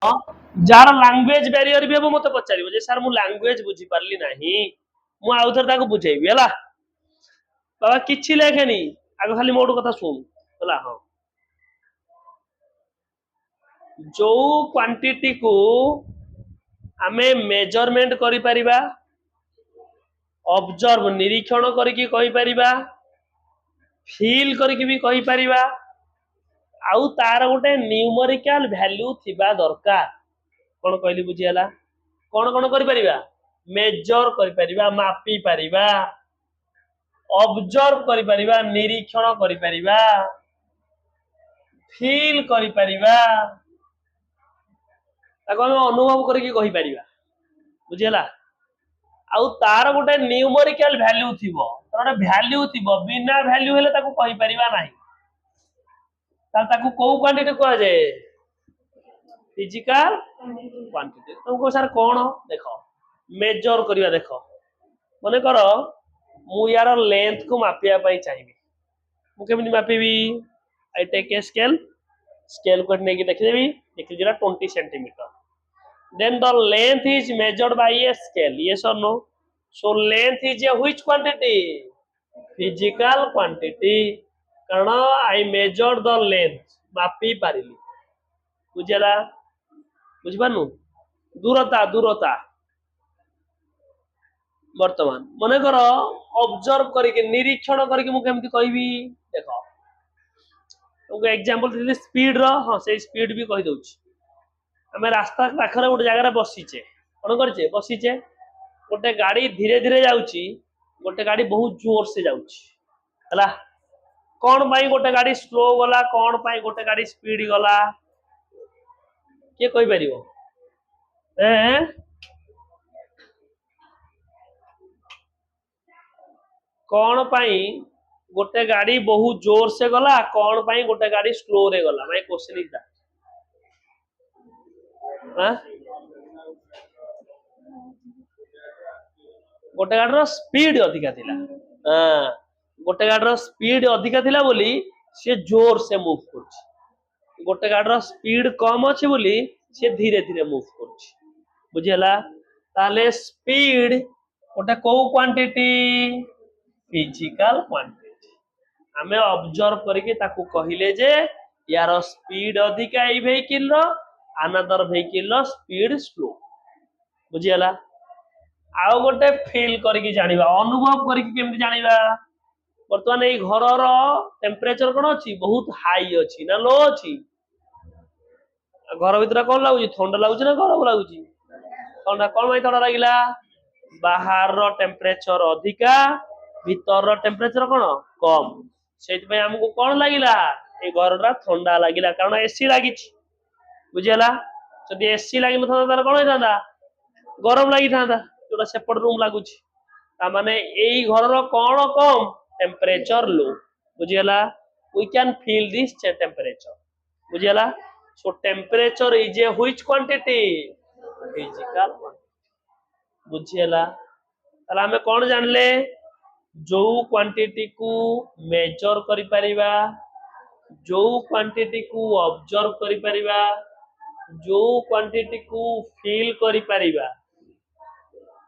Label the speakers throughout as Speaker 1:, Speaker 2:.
Speaker 1: Jar language barrier भी हम मत पचार सर मु लैंग्वेज बुझी पारली नहीं मु आउ थे बुझेबी है बाबा किछि लेखेनी आग खाली मोर कथा सुन है हाँ जो क्वांटिटी को आमे मेजरमेंट करि परिबा ऑब्जर्व निरीक्षण करके कहि परिबा फील करके भी कहि परिबा आउ तार गोटे न्यूमेरिकल वैल्यू थिबा दरकार कौन कहली बुझीगला कौन कौन करि परिबा मेजर करि परिबा मापी परिबा ऑब्जर्व करि परिबा निरीक्षण करि परिबा फील करि परिबा ताको हम अनुभव करके कहि परिबा बुझीगला आउ तार गोटे न्यूमेरिकल वैल्यू थिबो तार गोटे वैल्यू थिबो बिना वैल्यू हेले ताको कहि परिबा नाही ताको को क्वांटिटी कह जाए फिजिकल क्वांटिटी तुमको सर कौन देख मेजर करिया देख मन कर मु यार लेंथ को मापिया पई चाहिबी मु केमिति मापिबी I take a scale scale को नेकी देखिदेबी देखि जरा 20 centimetre then the length is measured by a scale yes or no so length is a which quantity physical quantity कारण I measured the length मापी पारिली बुझला बुझिपारनु दूरता दूरता वर्तमान मन कर ऑब्जर्व करके निरीक्षण करके मु केमती कहबी देखो तुमको एग्जांपल देली स्पीड रो हां से स्पीड भी कहि दउची हमें रास्ता पाखरे गोटे जगह बसीचे कौन करचे बसीचे गोटे गाड़ी धीरे धीरे जाउची गोटे गाड़ी बहुत जोर से जाउची हला कौन पाई गोटे गाड़ी स्लो गला कौन पाई गोटे गाड़ी स्पीड गला के कहि परिबो कौन पाई गोटे गाड़ी बहुत जोर से गला कौन पाई गोटे गाड़ी स्लो रे गला माय क्वेश्चन इज दैट गोटे गाड़ी स्पीड अधिका थिला गोटे गाड़ी स्पीड अधिका थिला बोली से जोर से मूव करछि गोटे गाड़ी स्पीड कम अछि बोली से धीरे धीरे मूव करछि बुझिला ताले स्पीड गोटे को क्वांटिटी फिजिकल क्वांटिटी हमें ऑब्जर्व करके ताकू कहिले जे यार स्पीड अधिका ए व्हीकल रो अनदर व्हीकल रो स्पीड स्लो बुझिला आउ गोटे फील करके जानिबा अनुभव करके केमति जानिबा वर्तमान ए घर रो टेम्परेचर कोन अछि बहुत हाई अछि ना लो अछि घर भीतर कोन लागुची ठंडा लागुची ना गरम लागुची ठंडा कोन भाई ठंडा लागिला बाहर रो टेम्परेचर अधिका भीतर रो टेम्परेचर कोन कम सेति पे हमको कोन लागिला ए घररा ठंडा लागिला कारण एसी लागिची बुझिला जदि एसी लागि न था तार कोन होइतांदा गरम लागि थांदा जोटा सेपट रूम लागुची ता माने एई घर रो कोन कम टेम्परेचर लो बुझिला we can feel this temperature बुझिला so temperature is a which quantity physical quantity बुझिला ताला हमें कोन जानले जो क्वांटिटी को मेजर करि परिबा जो क्वांटिटी को ऑब्जर्व करि परिबा जो क्वांटिटी को फील करि परिबा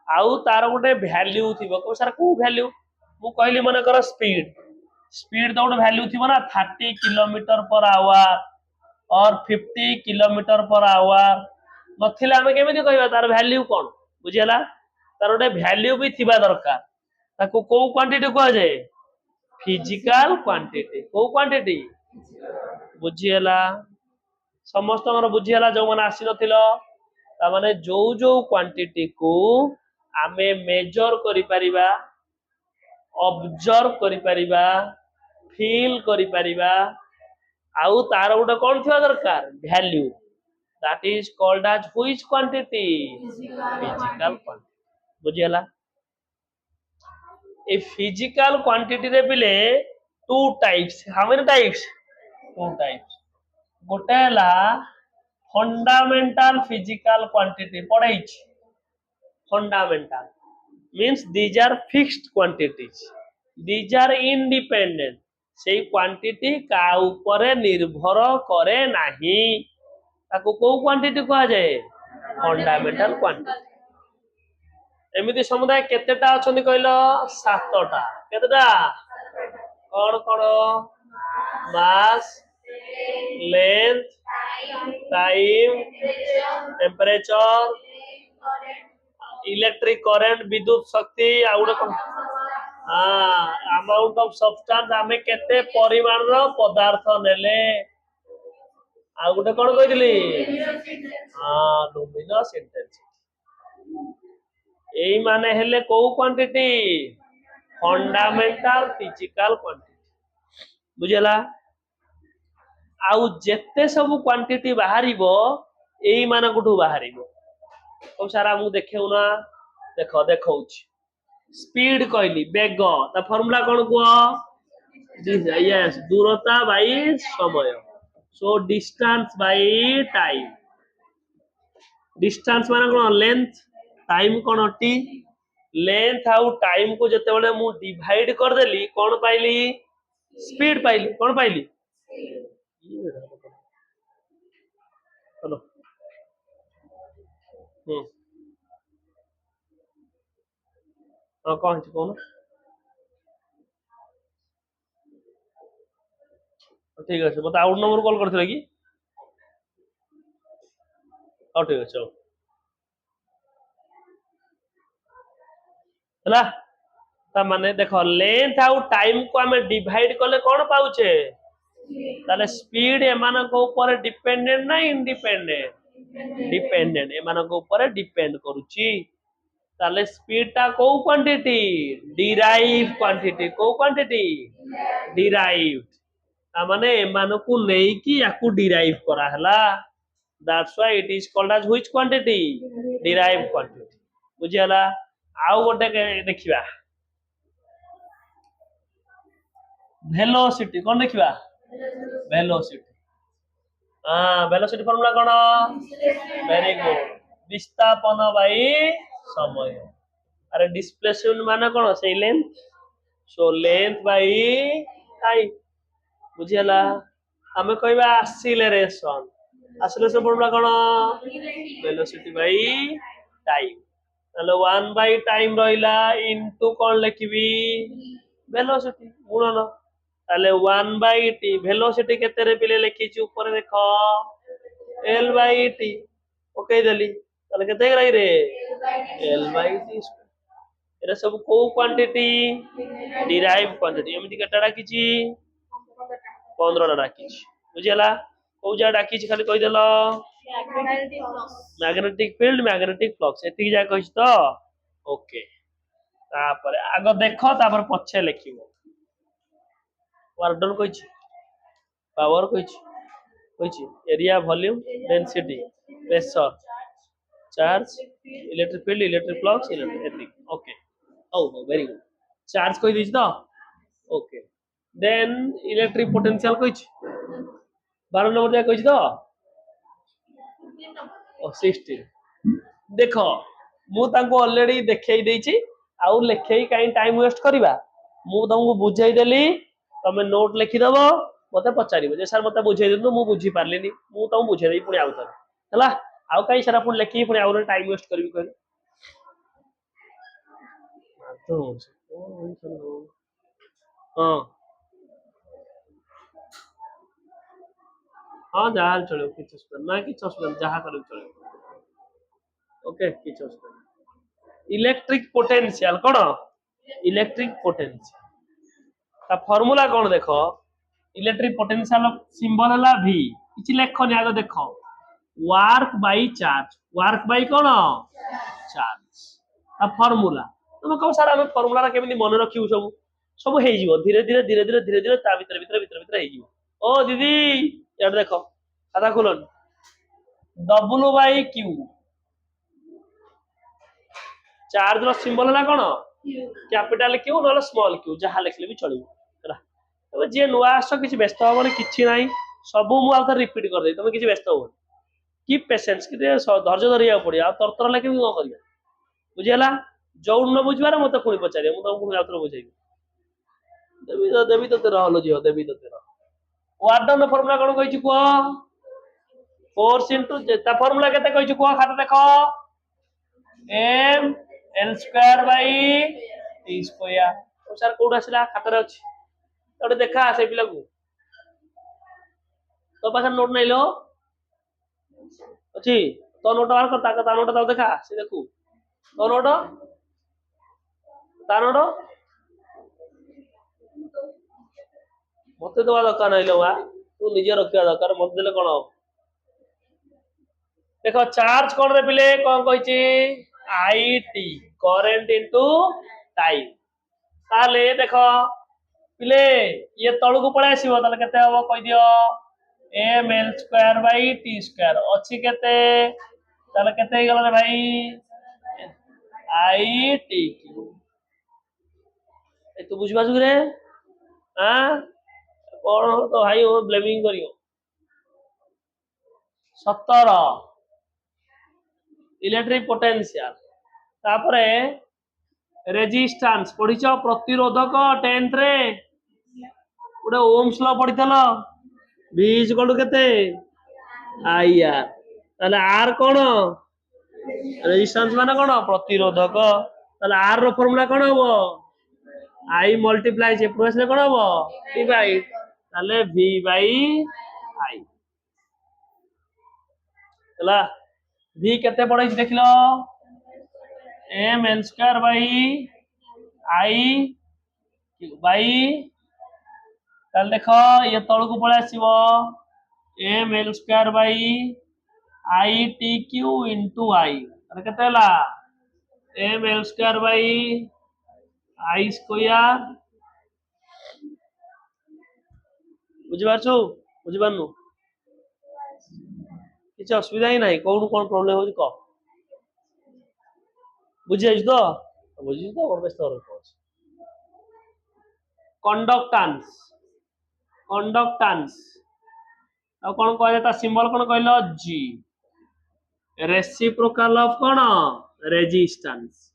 Speaker 1: आउ तार गोटे वैल्यू थिबो को सर को वैल्यू मु कहली मन कर स्पीड स्पीड तो गोटे वैल्यू थिबो ना 30 किलोमीटर पर आवर और 50 किलोमीटर पर आवर नथिला हमें केमिति कहबा तार वैल्यू कोन बुझिला तार गोटे वैल्यू भी थिबा दरकार ताको को क्वांटिटी कह जाए फिजिकल क्वांटिटी को क्वांटिटी बुझिला समस्त बुझीगला जो मैंने आसी नथिलो ता माने जो जो क्वांटिटी को आमे मेजर करि परिबा ऑब्जर्व करि परिबा फील करि परिबा आउ तार गोटे कोन थिबा दरकार value that is called as which quantity physical quantity बुझिगला ए फिजिकल क्वांटिटी रे बिले two types how many types two types गोटे ला फंडामेंटल फिजिकल क्वांटिटी पढ़ाई fundamental means these are fixed quantities these are independent से क्वांटिटी का ऊपर निर्भर करे नहीं ताको को क्वांटिटी कहा जाए फंडामेंटल क्वांटिटी एमिति समुदाय केतेटा अछंती कहलो सातटा केतेटा कौन कौन मास length time temperature electric current विद्युत शक्ति आ गुटे कौन हाँ अमाउंट ऑफ सब्सटेंस आमे केते परिमाण रो पदार्थ नेले आ गुटे कौन कहितली हाँ लुमिनस इंटेंसिटी एई माने हेले को क्वांटिटी फंडामेंटल फिजिकल क्वांटिटी बुझला आउ जेते सब क्वांटिटी बाहरिबो एई मानकठू बाहरिबो तो सारा मु देखेउ ना देखो देखौछ स्पीड कहली वेग ता फार्मूला कोन को यस दूरता बाई समय so distance by time distance माने कोन लेंथ टाइम कोन टी लेंथ आउ टाइम को जते बेले मु डिवाइड कर देली कोन पाइली स्पीड पाइली कोन पाइली हेलो कौन कौन ठीक है मत आउट नंबर कॉल करथिले कि ठीक है चलो हला ता माने देखो लेंथ आउ टाइम को हमें डिवाइड करले कोन पाउचे ताले स्पीड एमान को ऊपर डिपेंडेंट ना इंडिपेंडेंट डिपेंडेंट एमान को ऊपर डिपेंड करूची ताले स्पीड ता को क्वांटिटी डिराइव क्वांटिटी को क्वांटिटी डिराइव ता माने एमान को लेई कि याकू डिराइव करा हला that's why it is called as which quantity derive quantity बुझियाला आउ गोटे देखिबा वेलोसिटी कोन देखिबा वेलोसिटी वेलोसिटी फार्मूला कोन वेरी गुड विस्थापन बाई समय अरे डिस्प्लेसमेंट माने कोन से length so length by time बुझियाला हमें कहबा एक्सीलरेशन एक्सीलरेशन फार्मूला कोन वेलोसिटी बाई टाइम ताले 1 बाई टाइम रहिला इनटू कोन लिखबी वेलोसिटी गुणन ताले 1 बाई टी वेलोसिटी केते रे पिले लिखिची ऊपर देखो l बाई टी ओके देली ताले केते रही रे l बाई टी एरा सब को क्वांटिटी डिराइव क्वांटिटी एमिति केटा डाकिची 15 डाकिची बुझियला को जा डाकिची खाली कहि देलो मैग्नेटिक फील्ड मैग्नेटिक फ्लक्स एति जा कहिस तो ओके तापर आगो देखो तापर पछे लिखिबो वार्डन कहिची पावर कहिची area volume density pressure charge electric field electric flux electric okay ओ वेरी गुड चार्ज कहि दिस तो ओके देन इलेक्ट्रिक पोटेंशियल कहिची 12 नंबर जा कहिची तो ओ 16 देखो मु तांको ऑलरेडी देखाई देछि आउ लेखै काई टाइम वेस्ट करबा मु तुमको बुझाई देली तमे नोट लिखि दबो मते पचारिबो जे सर मते बुझाई देनु मु बुझी पारलिनी मु तुम बुझाई देई पुनी आउ थर हला आउ काई सारा पुनी लेखि पुनी आउ टाइम वेस्ट करबी कहली हां हां जहां चलो किछ ना किछ जहां करू चलो ओके किछ इलेक्ट्रिक पोटेंशियल कोन इलेक्ट्रिक पोटेंशियल ता फार्मूला कोन देखो इलेक्ट्रिक पोटेंशियल सिंबल हला v किछ लेखनी आगे देखो वर्क बाई कोन चार्ज ता फार्मूला तुम कहो सारा हम फार्मूला रा केमिति मन रखिउ सब सब हे जिवो धीरे धीरे ता भीतर हे जिवो ओ दीदी यार देखो खाता खोलन w बाई q चार्ज रो सिंबल हला कोन कैपिटल क्यू न स्मॉल क्यू जहां लिखले भी चलिबो तबे जे नुआ आस किछि व्यस्त होबनी किछि नाही सब मु आउ रिपीट कर दे तमे किछि व्यस्त हो की पेशेंस कि धैर्य धरिया पड़िया आ तरतर लागे को करिया बुझियला जौ न बुझबार मते पुणी पचारे मु तुमको आउतर बुझाइबी देवी तो रहलो जियो देवी तो रह वार्डन फॉर्मूला कोन कहिछि को फोर्स इंटू ता फॉर्मूला केते कहै छु को खाता देखो m l square by t square तो सर कोड आसिला खाता रे अछि तो देखा से पिला को तो पाखा नोट नै लो अछि तो नोट बार करता का नोट दाও देखा से देखू तो नोट ता नोट मते दवा दरकार नै लो वा तू निजे रखिया दरकार मत देले कोन देखो चार्ज कोन रे पिले कोन कहै छी it करंट इनटू टाइम ताले देखो पिले ये तळु को पळे आसीबो ताले केते हबो कहि दियो m l square by t square अछि केते ताले केते गला रे भाई it q ए तू बुझ बाजू रे हां कोन तो भाई ओ ब्लेमिंग करियो 17 इलेक्ट्रिक पोटेंशियल तापरे रेजिस्टेंस पढिछ प्रतिरोधक 10th रे उडे ओम्स लॉ पढितलो v इज इक्वल टू केते ir ताले r कोन रेजिस्टेंस माने कोन प्रतिरोधक ताले r रो फार्मूला कोन हबो i मल्टीप्लाई से प्लस ले कोन हबो v बाई ताले v बाई i चला v केते पड़ै देखलो m l square by i by ताले देखो ये तळ को पळे आसीबो m l square by i t q into i अरे केते हला m l square by i square बुझि पारछु बुझि पारनु किछ असुविधा ही नाही कोन कोन प्रॉब्लम होजी को बुझि आइछ तो और बेस्त और कंडक्टेंस कंडक्टेंस आ कोन कहले ता सिंबल कोन कहलो g reciprocal of cone resistance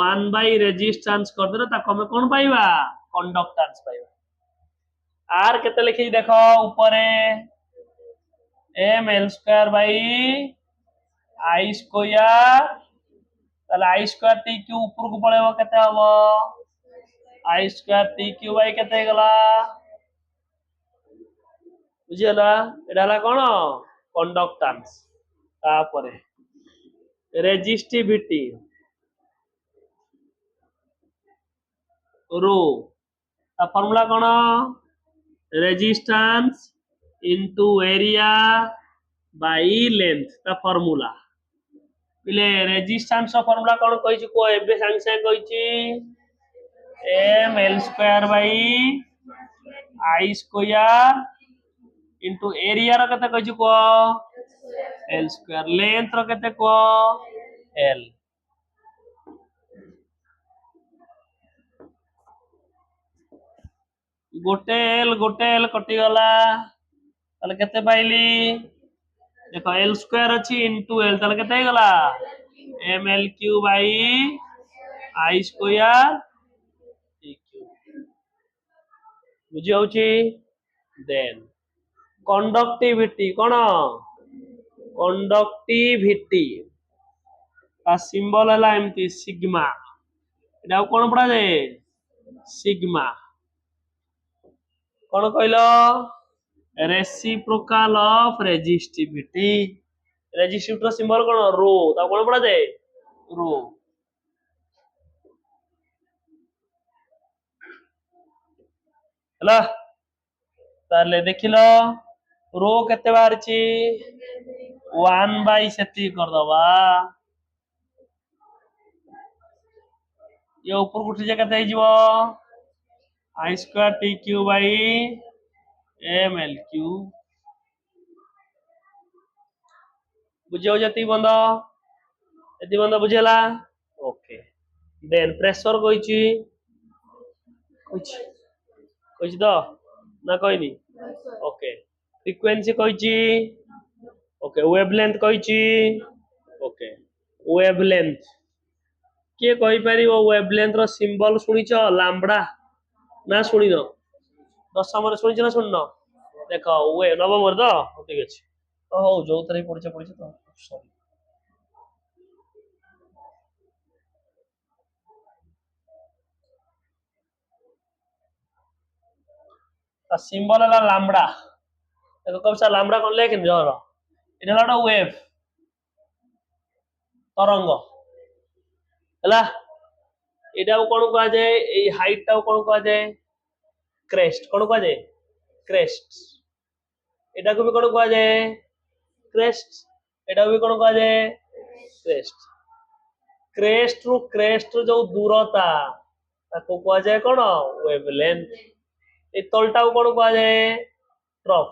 Speaker 1: 1 by resistance कर देना ता हमें कोन पाइबा कंडक्टेंस पाइबा r केते लिखि देखो ऊपर m l square by i square ताले i स्क्वायर t q ऊपर को पळेबो केते हबो i square t q by केते गला बुझियला एडाला कोन कंडक्टेंस तापरे रेजिस्टिविटी रो ता formula cone resistance into area by length ता फार्मूला पिले रेजिस्टेंस रो फार्मूला कोन कहि छि को एबे संग से कहि छि m l square by i square into area रो कते कहि छि को l स्क्वायर लेंथ रो कते को l गोटे l कटि गला ताले केते पाइली देखो l स्क्वायर अछि इनटू l ताले केते गला ml cube by i square t cube बुझि होछि देन कंडक्टिविटी कोन कंडक्टिविटी का सिंबल हला एमती सिग्मा एडा कोन पडा जाय सिग्मा कोन कहलो रेसिप्रोकल ऑफ रेजिस्टिविटी रेजिस्टिविटी रो सिंबल कोन रो ता कोन पडा जाय रो हला ताले देखिलो रो केते बार छी 1 बाय सेती कर दबा ये ऊपर उठी जा केते हिजबो i square t cube by m l cube बुझियो जति बंद बुझेला ओके देन प्रेशर कहिची कहिची तो ना कहनी ओके फ्रीक्वेंसी कहिची ओके वेवलेंथ कहिची ओके वेवलेंथ के कहि परिबो वेवलेंथ रो सिंबल सुनिचो लैम्बडा ना सुनिनो दशम रे सुनिछ ना सुननो देखो वे नवम रे तो ठीक अछि ହଉ ଯୋଉଥିରେ ପଢିଛ ତ ସରି। ତା ସିମ୍ବଲ ହେଲା ଲାମ୍ବଡା। ଦେଖ କହୁଛ ଲାମ୍ବଡା କଣ ଲେଖିନି ଜର ଏଇଟା ହେଲା ଗୋଟେ ୱେଭ ତରଙ୍ଗ ହେଲା। ଏଇଟାକୁ କଣ କୁହାଯାଏ? ଏଇ ହାଇଟ ଟାକୁ କଣ କୁହାଯାଏ? କ୍ରେଷ୍ଟ। କଣ କୁହାଯାଏ? କ୍ରେଷ୍ଟ। ଏଟାକୁ ବି କଣ କୁହାଯାଏ? କ୍ରେଷ୍ଟ। ଏଟାକୁ ବି କଣ କୁହାଯାଏ? କ୍ରେଷ୍ଟ। କ୍ରେଷ୍ଟ ରୁ ଯୋଉ ଦୂରତା ତାକୁ କୁହାଯାଏ କଣ? ୱେଭଲେନ୍ଥ। ଏଇ ତଳଟାକୁ କଣ କୁହାଯାଏ? ଟ୍ରଫ।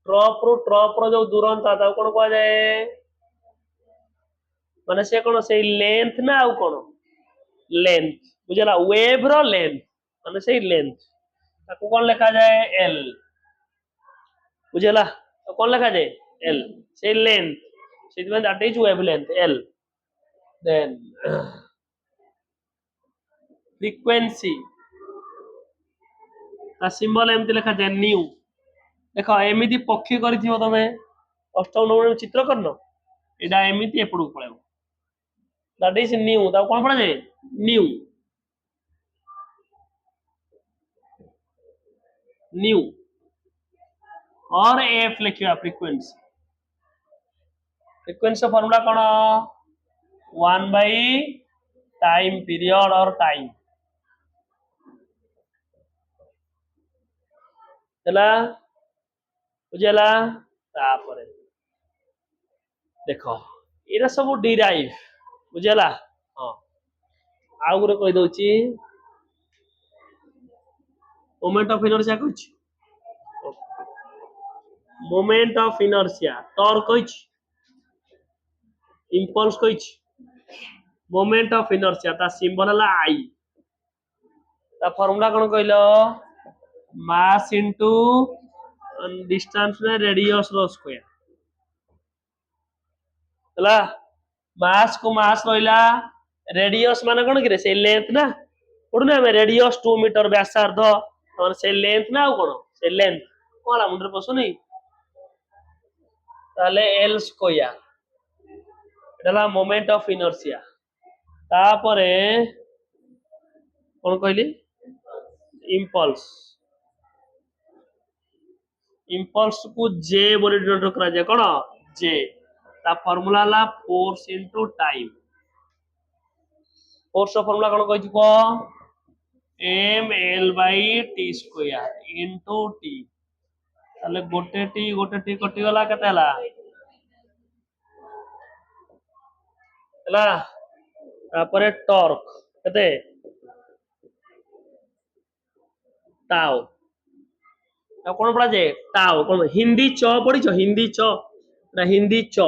Speaker 1: ଟ୍ରଫ ର ଯୋଉ ଦୂରତା ତାକୁ କଣ କୁହାଯାଏ? ମାନେ ସେ କଣ ସେଇ ଲେନ୍ଥ ନା ଆଉ କଣ? ଲେନ୍ଥ। ବୁଝିଲା? ୱେଭ ର ଲେନ୍ଥ ମାନେ ସେଇ ଲେନ୍ଥ ତାକୁ କଣ ଲେଖାଯାଏ? ଏଲ। ବୁଝିଲା? କଣ ଲେଖାଯାଏ? ଏଲ। ସେଇ ଲେନ୍ଥ ସେଥିପାଇଁ that is wavelength L। Then frequency ତା ସିମ୍ବଲ ଏମିତି ଲେଖାଯାଏ ନ୍ୟୁ। ଦେଖ ଏମିତି ପକ୍ଷୀ କରିଥିବ ତମେ ଅଷ୍ଟମ ନବମ ଚିତ୍ର କରିନ ଏଇଟା ଏମିତି ଏପଟକୁ ପଳେଇବ that is ନ୍ୟୁ। ତାକୁ କଣ ପଢାଯାଏ? ନ୍ୟୁ। ନ୍ୟୁ और एफ लिखिया फ्रीक्वेंसी। फ्रीक्वेंसी फॉर्मूला कौन? 1 बाई टाइम पीरियड और टाइम ହେଲା। ବୁଝିଲା? ତାପରେ ଦେଖ ଏଇଟା ସବୁ ଡିରାଇଭ। ବୁଝିଲା? ହଁ ଆଉ ଗୋଟେ କହି ଦଉଛି ମୋମେଣ୍ଟ ଅଫ ଇନର୍ସିଆ କହିଛି। ମୋମେଣ୍ଟ ଅଫ ଇନର୍ସିଆ ଟर्क କହିଛି। इम्पल्स କହିଛି। मोमेंट ऑफ इनर्शिया ता सिंबल ହେଲା आई। ता फार्मूला कौन कहलो? मास इनटू डिस्टेंस में रेडियस रो स्क्वायर ହେଲା। मास को मास रहिला रेडियस माने कौन कि से लेंथ ना पढुना हम रेडियस 2 मीटर व्यासार्ध और से लेंथ ना ଆଉ कौन से लेंथ कोला मुंडरे पसुनी ताले L square Etah moment of inertia. तापरे कौन कहली? इम्पल्स। इम्पल्स को जे बोली डिनोट करा जाए कौन? जे। ता फार्मूला ला force into time. Force formula कौन कहछि को? M L by T square into T. ताले गोटे टी कटि गला केते हला? हला। तापरे टॉर्क केते? टाउ। अब कौन पढ़ा जाए? टाउ। कौन हिंदी च पढ़ी छ? हिंदी च ना हिंदी च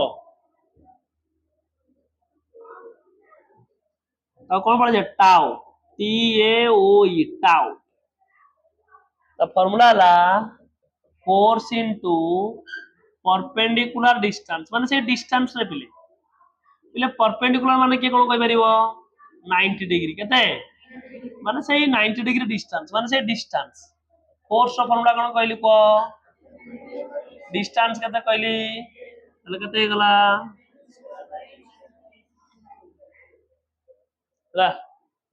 Speaker 1: अब कौन पढ़ा जाए? Tau. T A O E tau. The formula ला फोर्स इनटू परपेंडिकुलर डिस्टेंस माने से डिस्टेंस रे पिले पिले परपेंडिकुलर माने के कोन कहि परिबो? 90 डिग्री केते माने से 90 डिग्री डिस्टेंस माने से डिस्टेंस। फोर्स रो फार्मूला कोन कहली को? डिस्टेंस केते कहली तले केते गला ला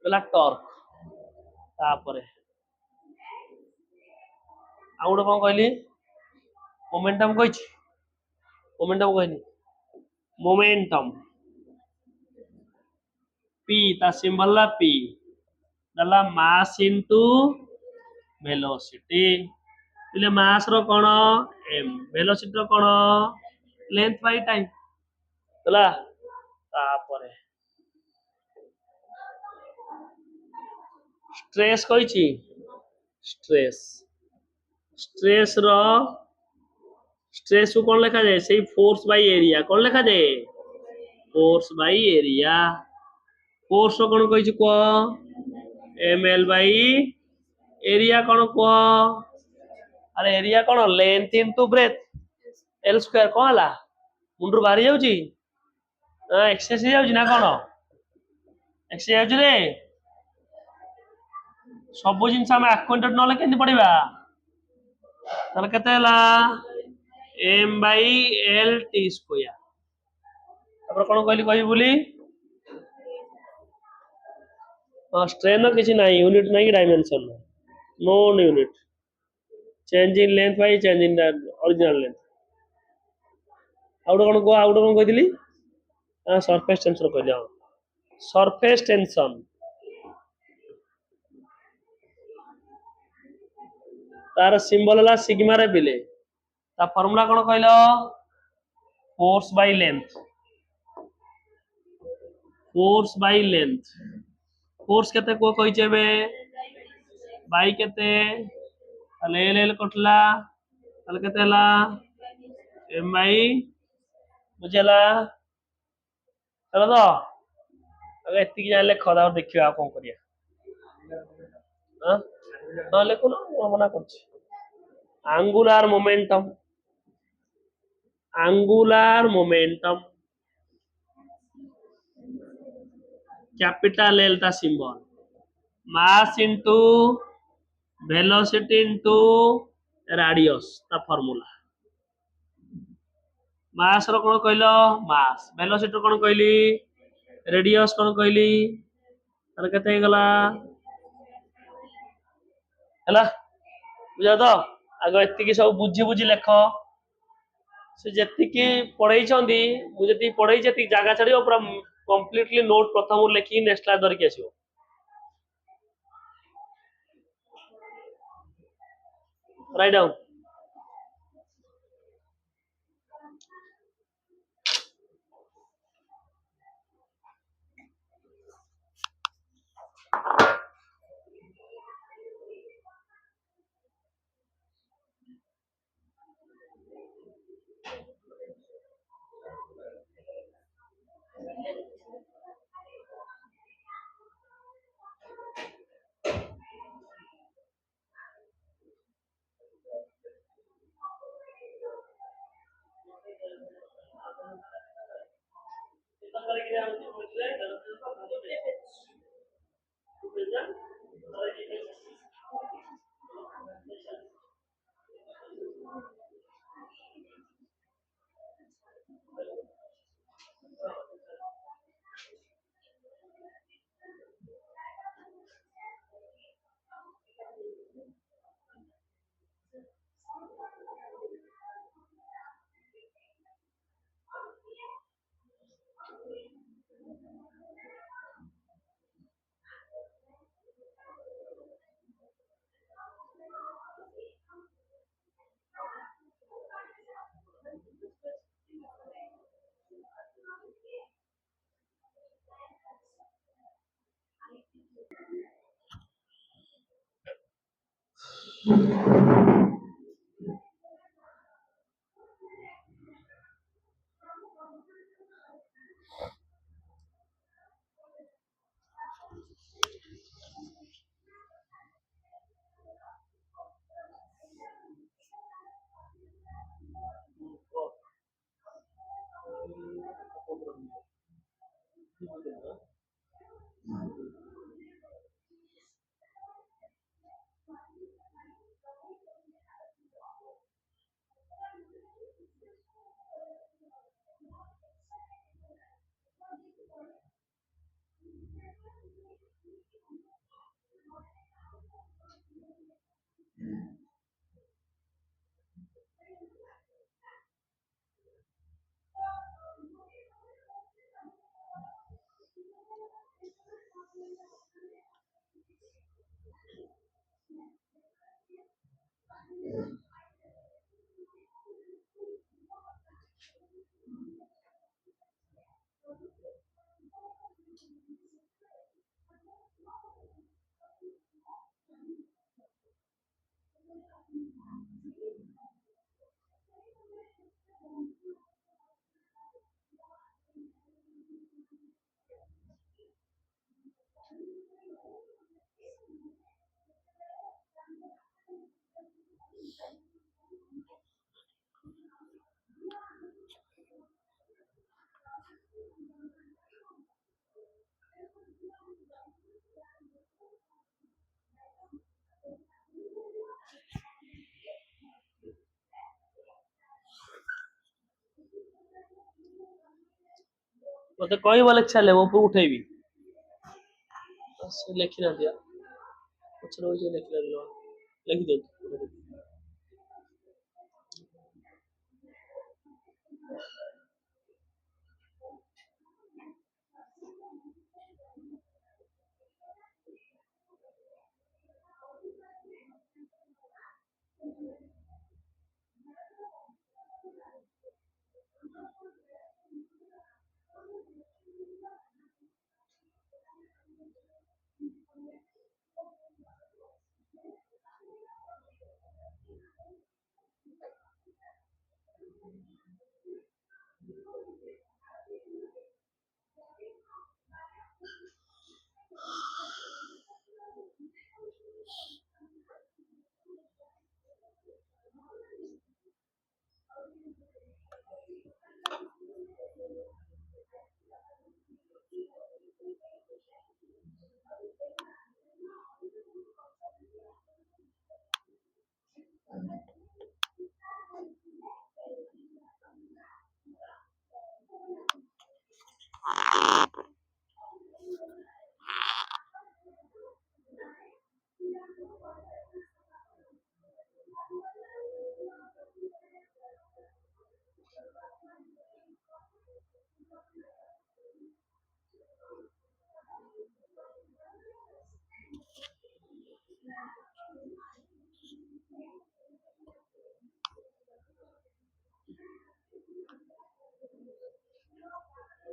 Speaker 1: गला टॉर्क। तापरे आ गोटे कोन कहली? मोमेंटम कहिछि। मोमेंटम कहनी मोमेंटम पी ता सिंबल ला पी दला मास इनटू वेलोसिटी। इले मास रो कोन? एम। वेलोसिटी रो कोन? लेंथ बाय टाइम हला। तापरे स्ट्रेस कहिछि। स्ट्रेस स्ट्रेस रो स्ट्रेस को कौन लिखा जाए? सही फोर्स बाई एरिया। कौन लिखा जाए? Force by area. फोर्स को कौन कहि को? एम एल बाई एरिया कौन को? अरे एरिया कौन? Length into breadth L square कौन हला? मुंडू बाहरी जाउची एक्सेस जाउची ना कौन? एक्सेस जाउची रे सब जिनस हम अक्वेंटेड नले केंति पढ़िबा ताले केते हला? M by L T square तापर कौन कहली कही बोली स्ट्रेन किसी ना यूनिट ना dimension known unit change in length by change in original length out कौन कहली सरफेस टेंशन कहली हाँ सरफेस टेंशन तार सिंबल है सिग्मा रे बिले ता फॉर्मूला कौन कहल force by length force by length force केते को कहि जेबे बाई केते ताले एल एल कटला ताले केते हला एम आई बुझला चलो तो अगर एतिक जानले खदा देखियो आ कोन करिया हां हां लेखो ना मना करछि angular momentum capital L ता symbol mass into velocity into radius ता formula mass रो कोन कहलो mass velocity रो कोन कहली radius कोन कहली तार केते गला हला बुझा तो आगे एतिकी सब बुझी बुझी लेख से जेतिकी पढ़ाई छंदी मु जति पढ़ाई जति जागा छाड़ी पूरा कंप्लीटली नोट प्रथम लेखि नेक्स्ट क्लास धर के आसीओ राइट डाउन मते कहबो लेक्चर ले मो उठेबी बस लेखि ना दिया कुछ रोज लेखि ना दिया लिख दे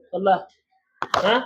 Speaker 1: Allah हां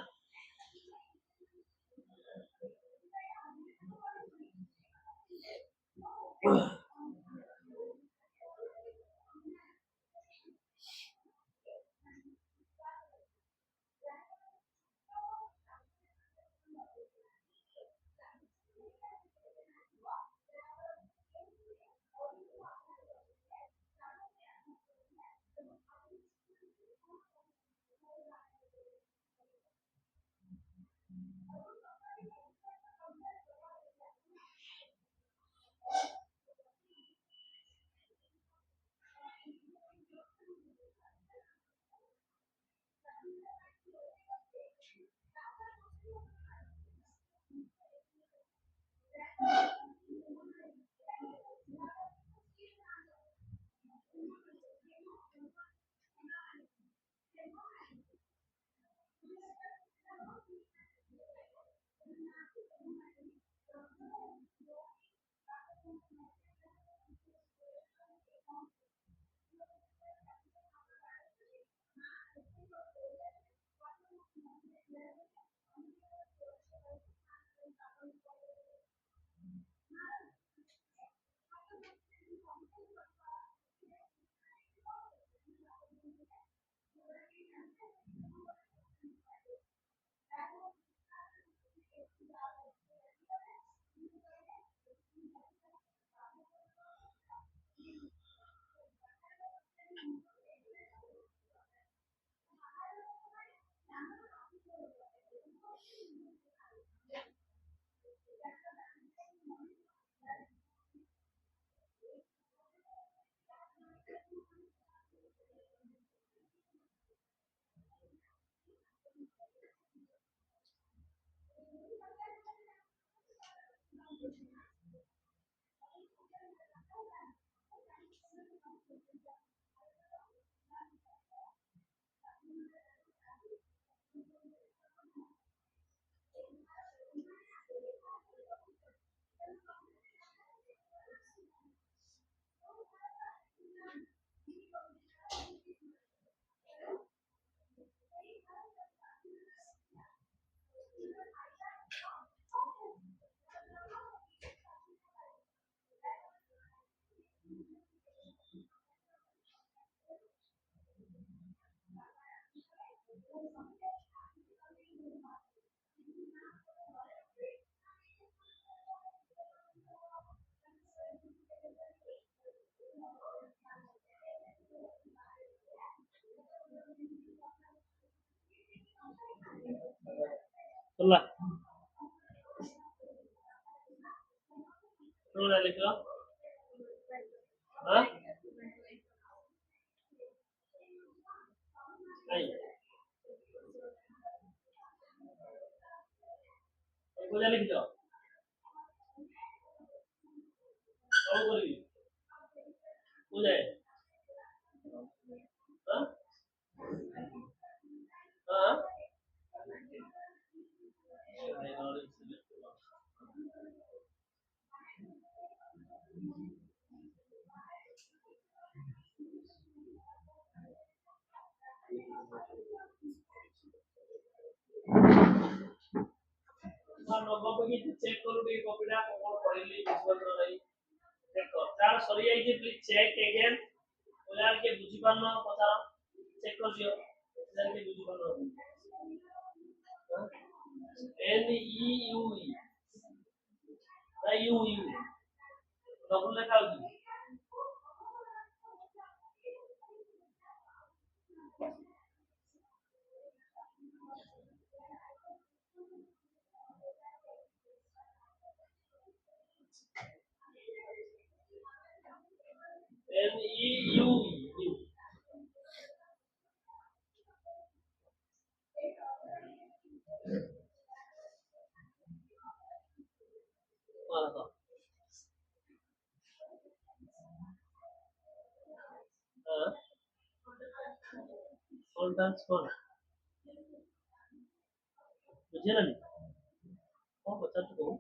Speaker 1: Allah Udah lihat lo? Hah? Ayo. पूजा लिख दो कौन करी पूजा हां हां नंबर पे चेक करू टी कॉपीटा कोन पढिली बुझबल नहीं देखो तार सरी आई जे प्लीज चेक अगेन पूजा के बुझी पारनो पचार चेक कर दियो पूजा के बुझी पारनो एन ई यू ई ना यू यू डबल लेखा होगी एन ई यू ई हां हां कौन डांस कौन बुझे ना कौन पचार तो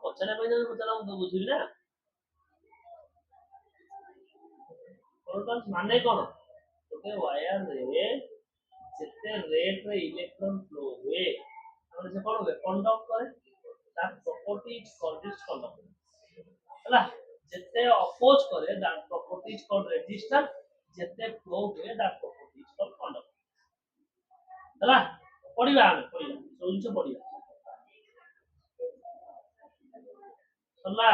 Speaker 1: पचारे पे पचारा ମୁଁ ବୁଝିବି ନା फोटॉन्स माने कौन ଗୋଟେ ୱାୟାରରେ ଯେତେ ରେଟରେ ଇଲେକ୍ଟ୍ରନ ଫ୍ଲୋ ହୁଏ ତାପରେ ସେ କଣ ହୁଏ କଣ୍ଡକ୍ଟ କରେ ତା ପ୍ରପର୍ଟି ଇଜ କଲ୍ଡ କଣ୍ଡକ୍ଟ ହେଲା ଯେତେ ଅପୋଜ କରେ ତା ପ୍ରପର୍ଟି ଇଜ କଲ୍ଡ ରେଜିସ୍ଟର ଯେତେ ଫ୍ଲୋ ହୁଏ ତା ପ୍ରପର୍ଟି ଇଜ କଲ୍ଡ କଣ୍ଡକ୍ଟ ହେଲା ପଢିବା ଆମେ ପଢିବା ସବୁ ଜିନିଷ ପଢିବା ସରିଲା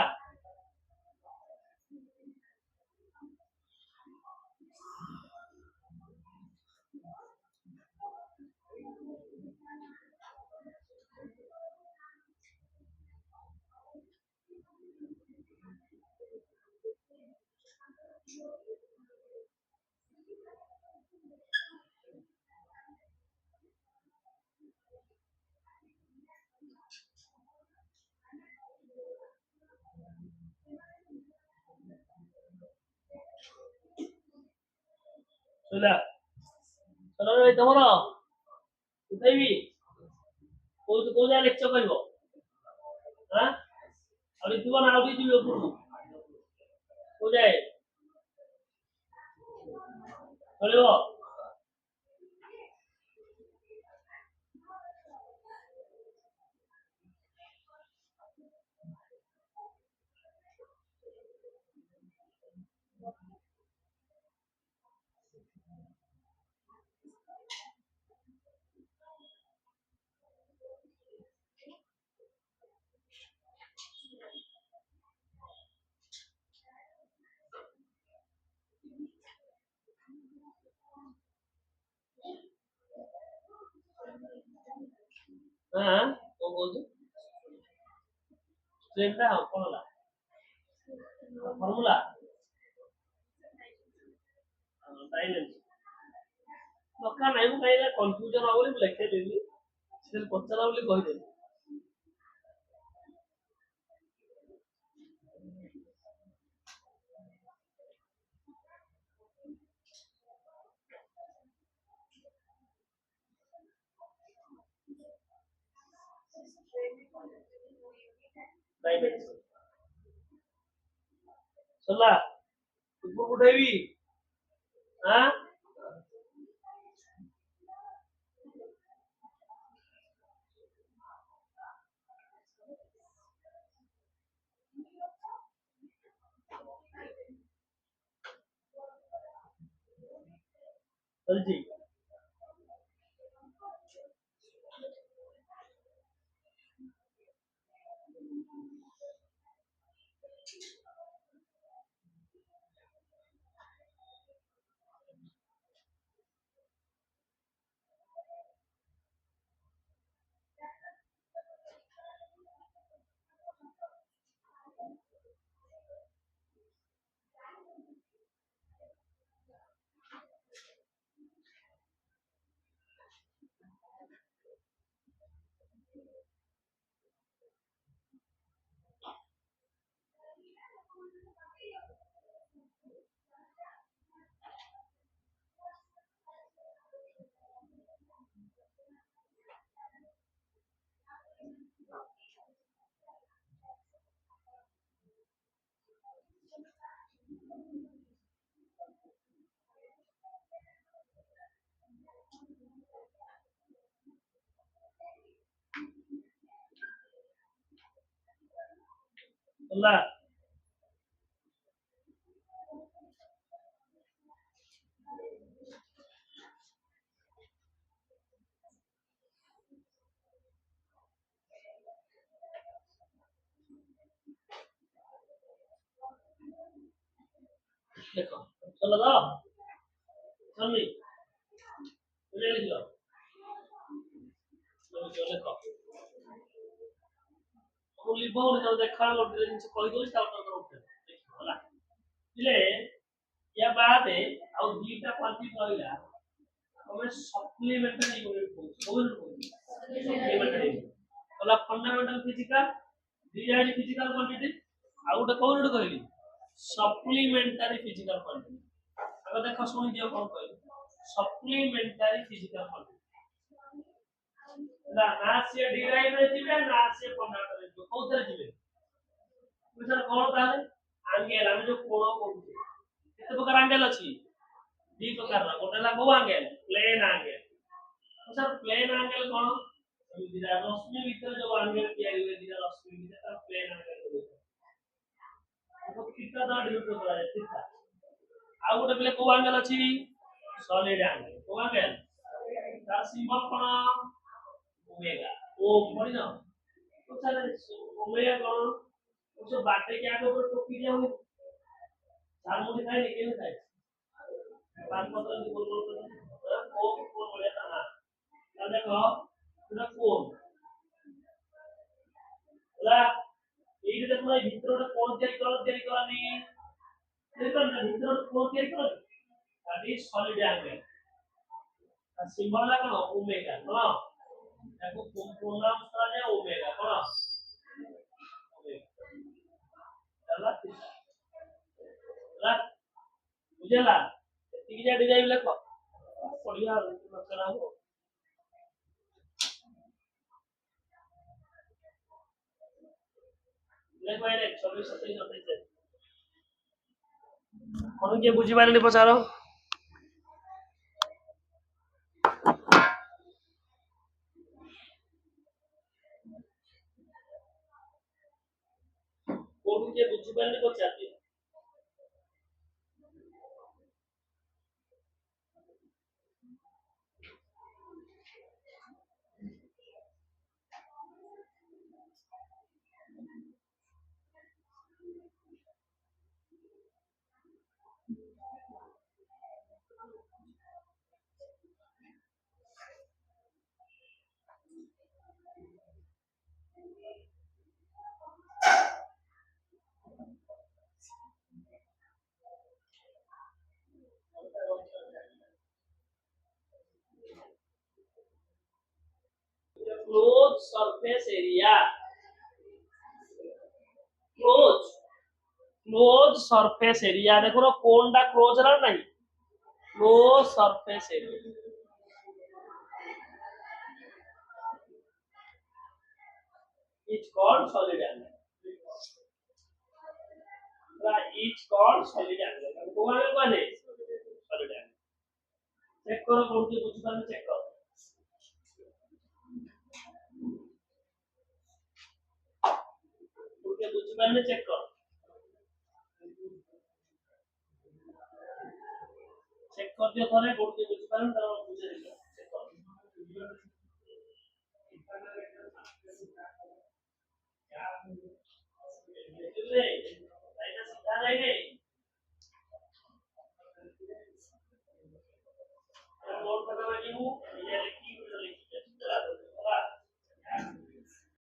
Speaker 1: ସରିଲା ସରିଲା ଭାଇ ତମର ଉଠେଇବି କୋଉ ଯାଏ ଲେକ୍ଚର କରିବ ହାଁ ଆଉ ଥିବ ନା ଆଉ ଟିକେ ଯିବି ଉପରକୁ କୋଉ ଯାଏ ଚଳିବ ହାଁ କଣ କହୁଛୁ ଟ୍ରେନଟା କଣ ହେଲା ଫର୍ମୁଲା ସାଇଲେନ୍ସ ଦରକାର ନାହିଁ ମୁଁ କାହିଁକି କନଫ୍ୟୁଜନ ହବ ବୋଲି ମୁଁ ଲେଖେଇଦେଲି ସେ ପଚାରା ବୋଲି କହିଦେଲି ସାଇଲେନ୍ସ ସରିଲା ଉପରକୁ ଉଠେଇବି ହାଁ ଚାଲିଛି ହେଲା ଦେଖ ଚଲ ତ ଚଲନି ବୁଝି ଲିଖିବ ଦେଖ ମୁଁ ଲିଭ ହଉନି ତାକୁ ଦେଖା ଗୋଟେ ଜିନିଷ କହିଦଉଛି ତାପରେ ତମର ଉତ୍ତର ଦେଖିବ ହେଲା ହେଲେ या बाद ଆଉ ଦୁଇଟା କ୍ୱାଣ୍ଟିଟି ରହିଲା ତମେ ସପ୍ଲିମେଣ୍ଟାରୀ ୟୁନିଟ୍ କହୁଛ ସପ୍ଲିମେଣ୍ଟାରୀ ହେଲା fundamental physical really physical quantity ଆଉ ଗୋଟେ କୋଉ ୟୁନିଟ୍ କହିଲି ସପ୍ଲିମେଣ୍ଟାରୀ ଫିଜିକାଲ କ୍ୱାଣ୍ଟିଟି ଆଗ ଦେଖ ଶୁଣି ଦିଅ କଣ କହିଲି ସପ୍ଲିମେଣ୍ଟାରୀ ଫିଜିକାଲ କ୍ୱାଣ୍ଟିଟି ନା ସେ ଡିରାଇଭ ରେ ଯିବେ ନା ସେ ଫଣ୍ଡାମେଣ୍ଟାଲ ରେ ଯିବେ କୋଉଥିରେ ଯିବେ ବୁଝଛ କଣ ତାହେଲେ ଆଙ୍ଗେଲ ଆମେ ଯୋଉ କୋଣ କରୁଛୁ କେତେ ପ୍ରକାର ଆଙ୍ଗେଲ ଅଛି ଦି ପ୍ରକାର ଗୋଟେ ହେଲା କୋଉ angle plane angle sir plane angle कौन दिया रश्मि भीतर जो एंगल ତିଆରି ହୁଏ ଦିଟା ରଶ୍ମି ଭିତରେ ତାର ପ୍ଲେନ ଆଙ୍ଗେଲ କହିବେ तो थीटा दा डिनोट କରାଯାଏ थीटा ଆଉ ଗୋଟେ ପ୍ଲେ କୋଉ ଆଙ୍ଗେଲ ଅଛି ସଲିଡ ଆଙ୍ଗେଲ କୋଉ ଆଙ୍ଗେଲ ତାର ସିମ୍ବଲ କଣ ओमेगा ओ ପଢିନ तो सर ओमेगा कौन उसको बाटे के आगे ऊपर टोपी दिया हुआ चार मुंडी खाए नहीं खाए पांच पत्र की बोल बोल ओ कोन बोले ना ना देखो पूरा कोन ହେଲା ଏଇଠି ଦେଖୁନ ଏଇ ଭିତରେ ଗୋଟେ କୋଣ ତିଆରି କଲାନି ଦେଖନ୍ତୁ ଭିତରେ ଗୋଟେ କୋଣ ତିଆରି କଲାନି that is solid angle ତା ସିମ୍ବଲ ହେଲା କଣ ଓମେଗା କଣ ତାକୁ ପ୍ରୋନାଉନ୍ସ କରାଯାଏ ଓମେଗା କଣ ଓମେଗା ହେଲା ହେଲା ବୁଝିଲା ଏତିକି ଯା ଡିରାଇଭ ଲେଖ ପଢିବା ଦରକାର ହବ ଲେଖ ଏରେ 26 27 28 କଣ କିଏ ବୁଝି ପାରିନି ପଚାର କୋଉଠୁ କିଏ ବୁଝି ପାରିନି ପଚାର close surface area close close surface area देखो कोनटा क्लोज रहा नहीं close surface area is called solid angle is called solid angle को आगे कहले सॉलिड एंगल चेक करो कोन के बुझ पाने चेक करो कोन के बुझ पाने चेक करो चेक कर दियो थरे कोन के बुझ पाने तर बुझे दियो चेक करो